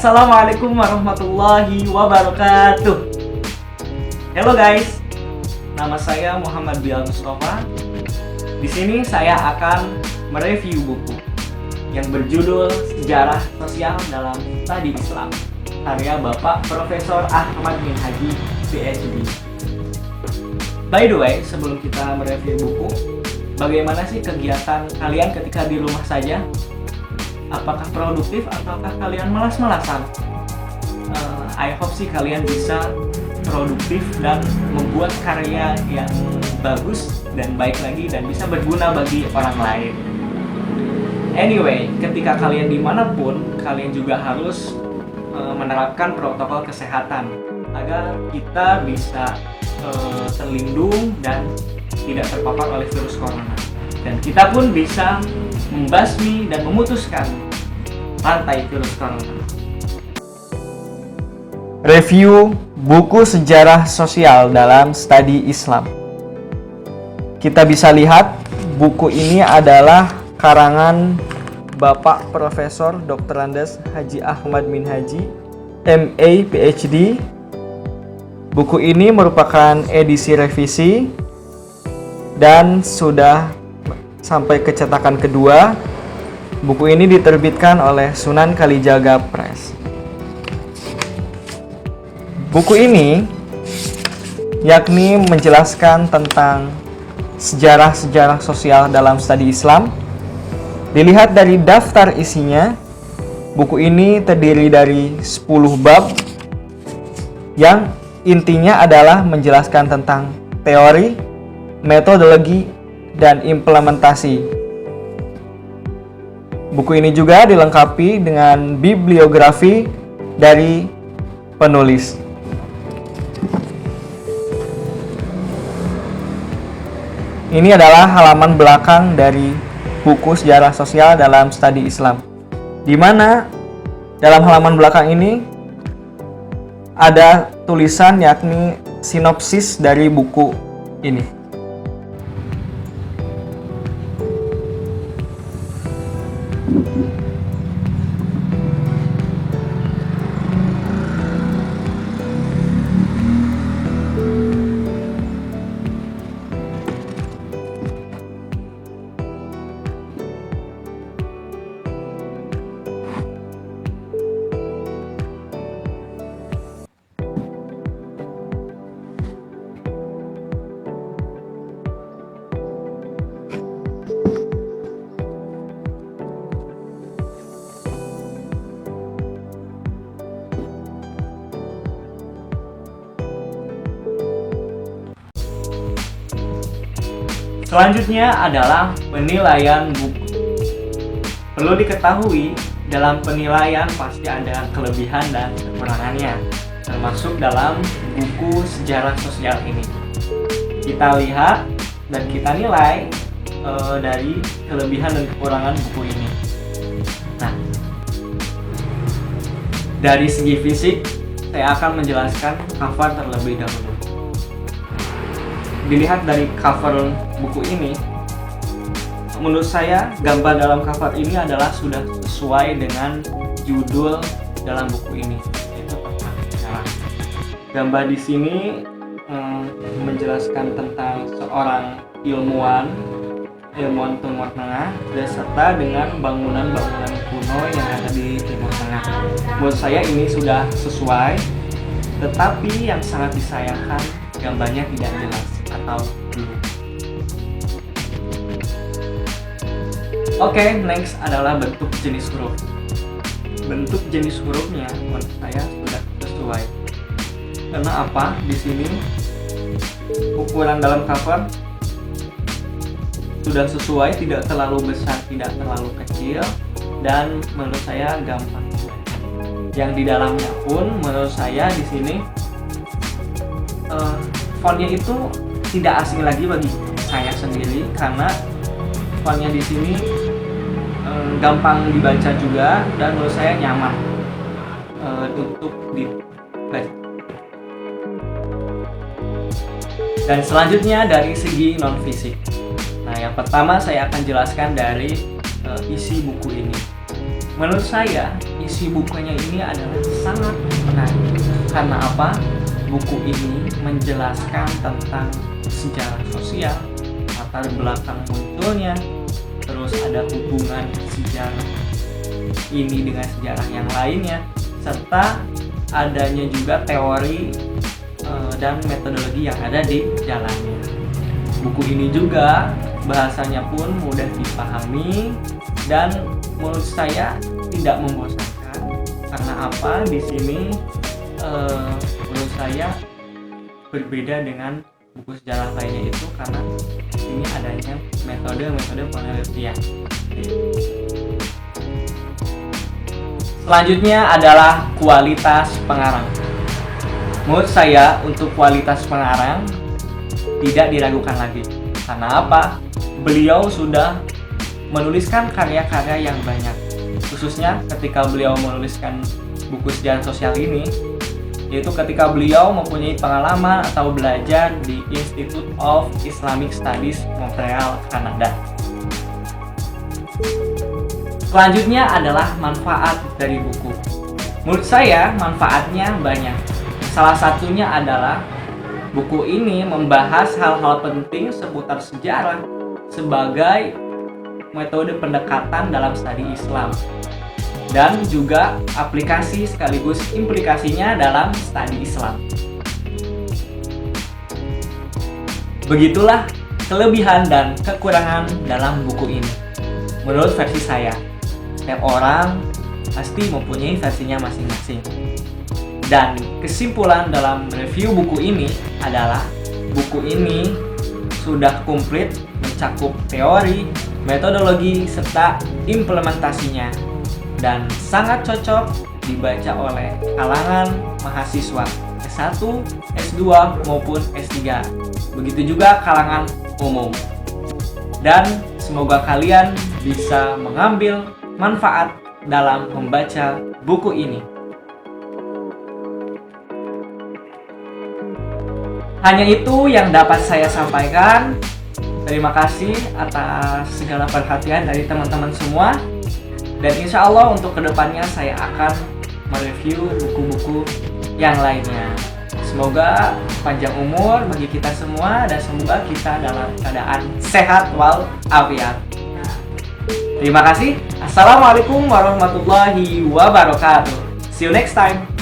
Assalamualaikum warahmatullahi wabarakatuh. Halo guys, nama saya Muhammad Bilal Mustafa. Di sini saya akan mereview buku yang berjudul Sejarah Sosial dalam Studi Islam, karya Bapak Profesor Ahmad Minhaji, PhD. By the way, sebelum kita mereview buku, bagaimana sih kegiatan kalian ketika di rumah saja? Apakah produktif ataukah kalian malas-malasan? I hope sih kalian bisa produktif dan membuat karya yang bagus dan baik lagi dan bisa berguna bagi orang lain. Anyway, ketika kalian dimanapun, kalian juga harus menerapkan protokol kesehatan agar kita bisa terlindung dan tidak terpapar oleh virus corona. Dan kita pun bisa membasmi dan memutuskan rantai virus corona. Review buku Sejarah Sosial dalam Studi Islam. Kita bisa lihat buku ini adalah karangan Bapak Profesor Dr. Andes Haji Ahmad Minhaji, MA, PhD. Buku ini merupakan edisi revisi dan sudah sampai ke cetakan kedua. Buku ini diterbitkan oleh Sunan Kalijaga Press. Buku ini yakni menjelaskan tentang sejarah-sejarah sosial dalam studi Islam. Dilihat dari daftar isinya, buku ini terdiri dari 10 bab yang intinya adalah menjelaskan tentang teori, metodologi, dan implementasi. Buku ini juga dilengkapi dengan bibliografi dari penulis. Ini adalah halaman belakang dari buku Sejarah Sosial dalam Studi Islam, di mana dalam halaman belakang ini ada tulisan yakni sinopsis dari buku ini. Selanjutnya adalah penilaian buku. Perlu diketahui, dalam penilaian pasti ada kelebihan dan kekurangannya, termasuk dalam buku Sejarah Sosial ini. Kita lihat dan kita nilai dari kelebihan dan kekurangan buku ini. Nah, dari segi fisik, saya akan menjelaskan cover terlebih dahulu. Dilihat dari cover buku ini, menurut saya gambar dalam cover ini adalah sudah sesuai dengan judul dalam buku ini, yaitu tentang sejarah. Gambar di sini menjelaskan tentang seorang ilmuwan Timur Tengah beserta dengan bangunan-bangunan kuno yang ada di Timur Tengah. Menurut saya ini sudah sesuai, tetapi yang sangat disayangkan gambarnya tidak jelas atau belum. Oke, next adalah bentuk jenis huruf. Bentuk jenis hurufnya menurut saya sudah sesuai. Karena apa? Di sini ukuran dalam cover sudah sesuai, tidak terlalu besar, tidak terlalu kecil, dan menurut saya gampang. Yang di dalamnya pun menurut saya di sini fontnya itu tidak asing lagi bagi saya sendiri, karena fontnya di sini gampang dibaca juga dan menurut saya nyaman untuk dibaca. Dan selanjutnya dari segi non fisik. Nah, yang pertama saya akan jelaskan dari isi buku ini. Menurut saya isi bukunya ini adalah sangat menarik. Karena apa? Buku ini menjelaskan tentang sejarah sosial, latar belakang munculnya, terus ada hubungan sejarah ini dengan sejarah yang lainnya, serta adanya juga teori dan metodologi yang ada di dalamnya. Buku ini juga bahasanya pun mudah dipahami dan menurut saya tidak membosankan. Karena apa? Di sini menurut saya berbeda dengan buku sejarah lainnya itu karena ini adanya metode penelitian. Selanjutnya adalah kualitas pengarang. Menurut saya untuk kualitas pengarang tidak diragukan lagi. Karena apa? Beliau sudah menuliskan karya-karya yang banyak. Khususnya ketika beliau menuliskan buku sejarah sosial ini, yaitu ketika beliau mempunyai pengalaman atau belajar di Institute of Islamic Studies Montreal, Kanada. Selanjutnya adalah manfaat dari buku. Menurut saya manfaatnya banyak. Salah satunya adalah buku ini membahas hal-hal penting seputar sejarah sebagai metode pendekatan dalam studi Islam dan juga aplikasi sekaligus implikasinya dalam studi Islam. Begitulah kelebihan dan kekurangan dalam buku ini. Menurut versi saya, setiap orang pasti mempunyai versinya masing-masing. Dan kesimpulan dalam review buku ini adalah buku ini sudah komplit mencakup teori, metodologi, serta implementasinya dan sangat cocok dibaca oleh kalangan mahasiswa S1, S2 maupun S3. Begitu juga kalangan umum. Dan semoga kalian bisa mengambil manfaat dalam membaca buku ini. Hanya itu yang dapat saya sampaikan. Terima kasih atas segala perhatian dari teman-teman semua. Dan insya Allah untuk kedepannya saya akan mereview buku-buku yang lainnya. Semoga panjang umur bagi kita semua dan semoga kita dalam keadaan sehat walafiat. Terima kasih. Assalamualaikum warahmatullahi wabarakatuh. See you next time.